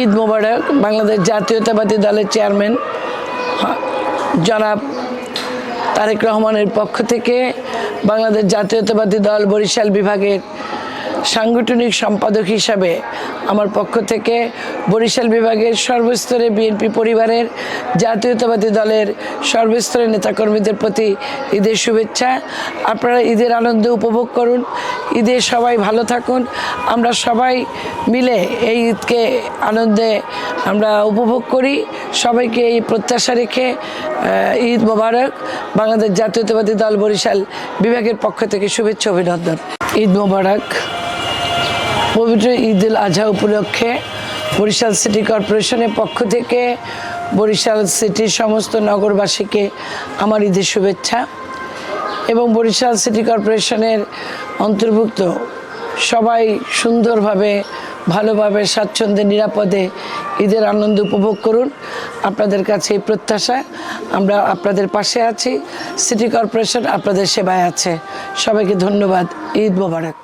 ঈদ মোবারক। বাংলাদেশ জাতীয়তাবাদী দলের চেয়ারম্যান জনাব তারেক রহমানের পক্ষ থেকে বাংলাদেশ জাতীয়তাবাদী দল বরিশাল বিভাগের সাংগঠনিক সম্পাদক হিসাবে আমার পক্ষ থেকে বরিশাল বিভাগের সর্বস্তরে বিএনপি পরিবারের জাতীয়তাবাদী দলের সর্বস্তরের নেতাকর্মীদের প্রতি ঈদের শুভেচ্ছা। আপনারা ঈদের আনন্দ উপভোগ করুন, ঈদে সবাই ভালো থাকুন, আমরা সবাই মিলে এই ঈদকে আনন্দে আমরা উপভোগ করি। সবাইকে এই প্রত্যাশা রেখে ঈদ মোবারক। বাংলাদেশ জাতীয়তাবাদী দল বরিশাল বিভাগের পক্ষ থেকে শুভেচ্ছা অভিনন্দন। ঈদ মোবারক। পবিত্র ঈদ উল আজহা উপলক্ষে বরিশাল সিটি কর্পোরেশনের পক্ষ থেকে বরিশাল সিটির সমস্ত নগরবাসীকে আমার ঈদের শুভেচ্ছা এবং বরিশাল সিটি কর্পোরেশনের অন্তর্ভুক্ত সবাই সুন্দরভাবে ভালোভাবে স্বাচ্ছন্দ্যে নিরাপদে ঈদের আনন্দ উপভোগ করুন। আপনাদের কাছে এই প্রত্যাশা, আমরা আপনাদের পাশে আছি। সিটি কর্পোরেশন আপনাদের সেবায় আছে। সবাইকে ধন্যবাদ। ঈদ মোবারক।